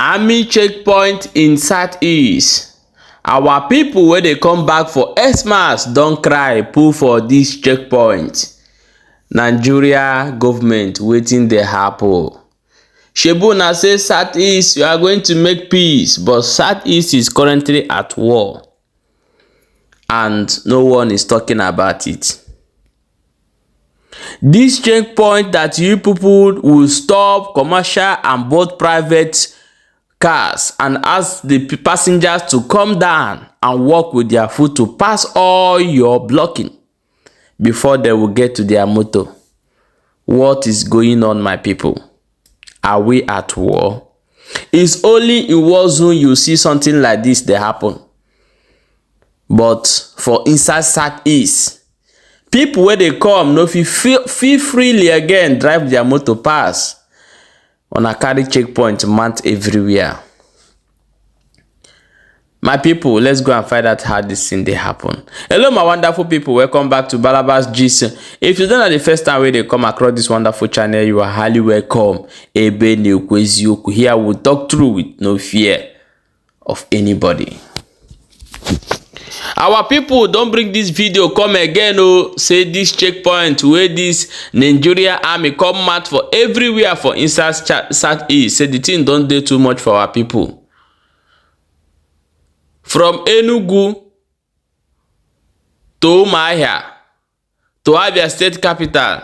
Army checkpoint in South-East. Our people wey dey come back for Xmas don cry pull for this checkpoint. Nigeria government wetin dey happen? Shebu na say South-East you are going to make peace, but South-East is currently at war and no one is talking about it. This checkpoint that you people will stop commercial and both private cars and ask the passengers to come down and walk with their foot to pass all your blocking before they will get to their motor. What is going on, my people? Are we at war? It's only in war zone you see something like this dey happen. But for inside South-East, people wey dey come no fit feel freely again drive their motor pass. Una carry checkpoint mount everywhere. My people, let's go and find out how this thing dey happen. Hello my wonderful people, welcome back to Balabas Gist. If you don't know the first time wey dey come across this wonderful channel, you are highly welcome. Ebe Neokweziokwu. Here we talk true with no fear of anybody. Our people don't bring this video come again. Oh, say this checkpoint where this Nigeria army come out for everywhere for inside South-East. Say the thing don't do too much for our people. From Enugu to Umuahia to Abia State Capital,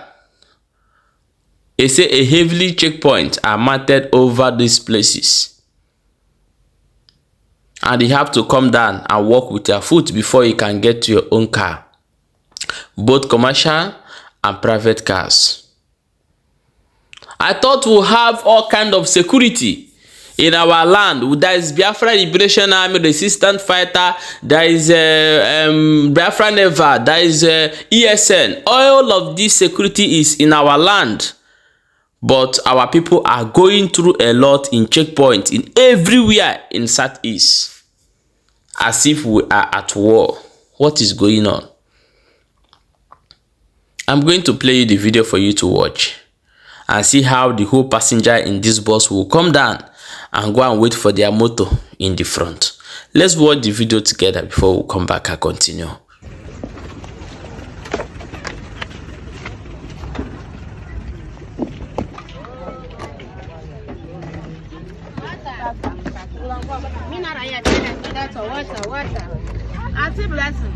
they say a heavily checkpoint are mounted over these places. And you have to come down and walk with your foot before you can get to your own car. Both commercial and private cars. I thought we'll have all kind of security in our land. There is Biafra Liberation Army, resistant fighter. There is Biafra Neva. There is ESN. All of this security is in our land. But our people are going through a lot in checkpoints in everywhere in South-East. As if we are at war. What is going on? I'm going to play you the video for you to watch and see how the whole passenger in this bus will come down and go and wait for their motor in the front. Let's watch the video together before we come back and continue. Auntie Blessing.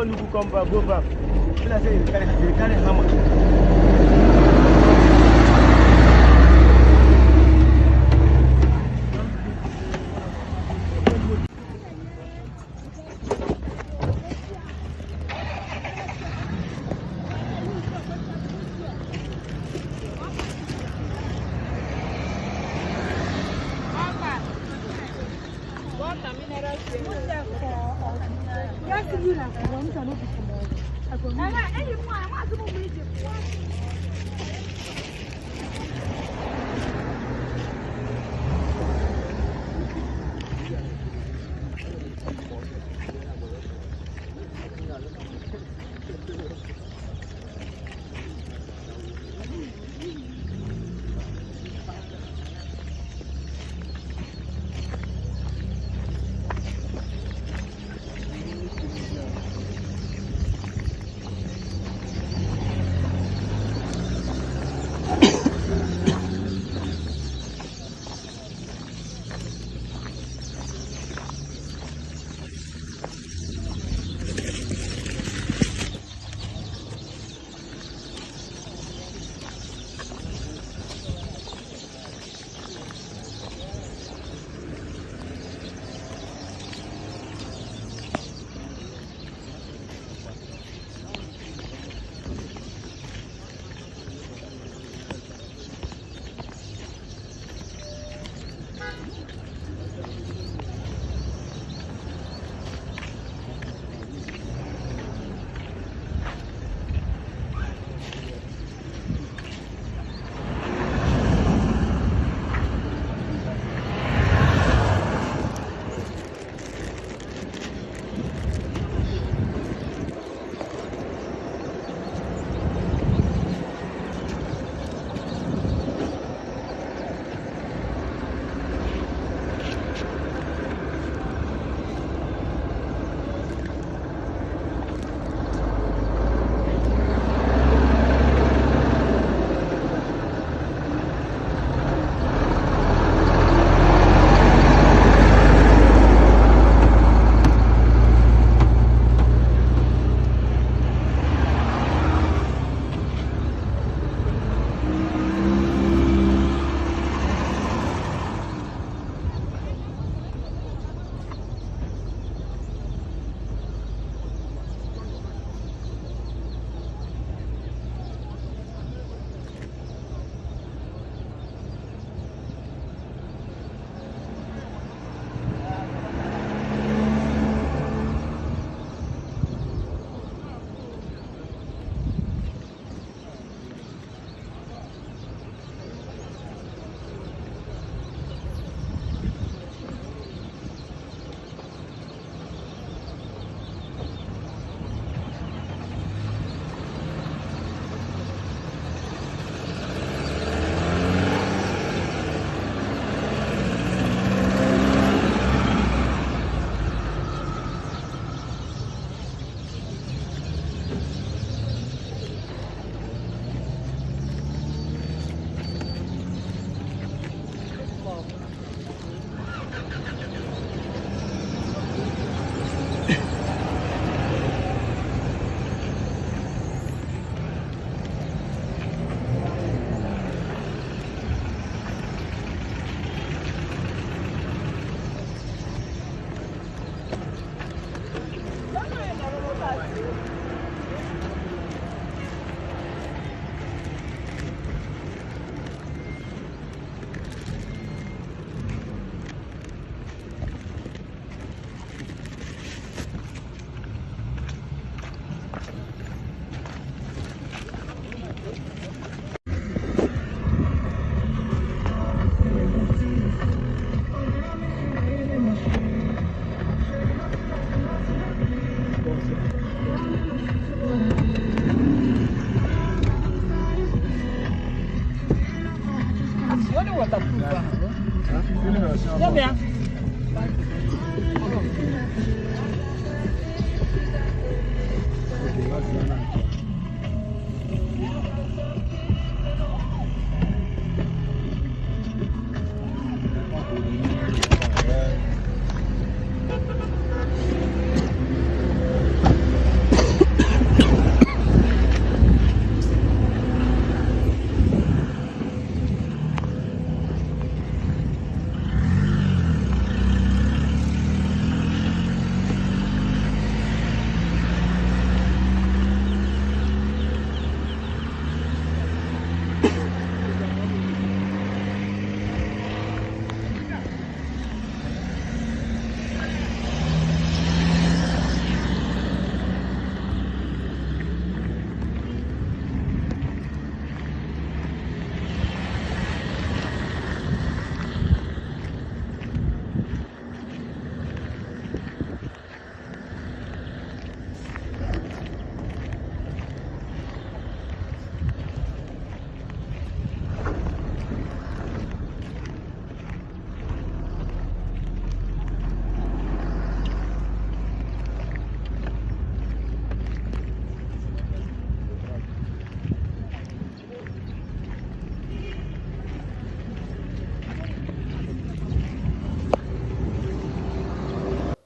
Enugu come back, go back. When I say they carry hammer.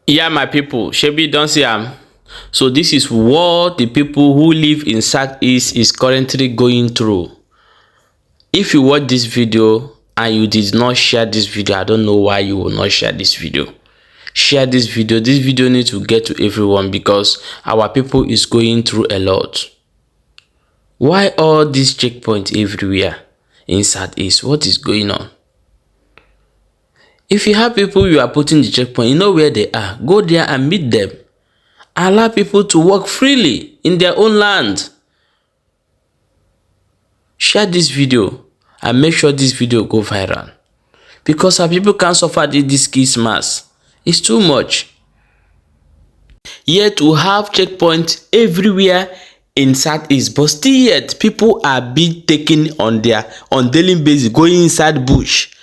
Yeah, my people, shebi don see am. So this is what the people who live in South-East is currently going through. If you watch this video and you did not share this video, I don't know why you will not share this video. Share this video. This video needs to get to everyone because our people is going through a lot. Why all these checkpoints everywhere in South-East? What is going on? If you have people you are putting the checkpoint, you know where they are. Go there and meet them. Allow people to walk freely in their own land. Share this video and make sure this video go viral. Because our people can't suffer this Christmas. It's too much. Yet we have checkpoints everywhere in South-East, but still yet people are being taken on daily basis, going inside bush,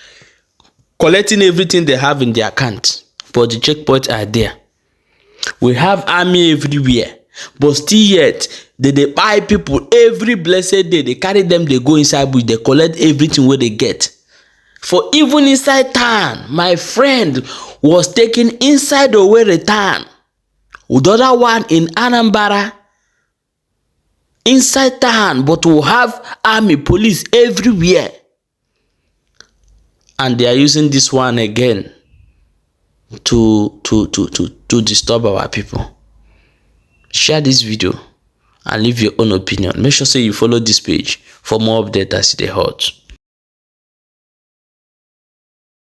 collecting everything they have in their account, but the checkpoints are there. We have army everywhere, but still yet they buy people every blessed day. They carry them, they go inside bush, they collect everything where they get. For even inside town, my friend was taken inside Owerri town. The other one in Anambra, inside town, but we have army, police everywhere. And they are using this one again to disturb our people. Share this video and leave your own opinion. Make sure say you follow this page for more updates as they hot.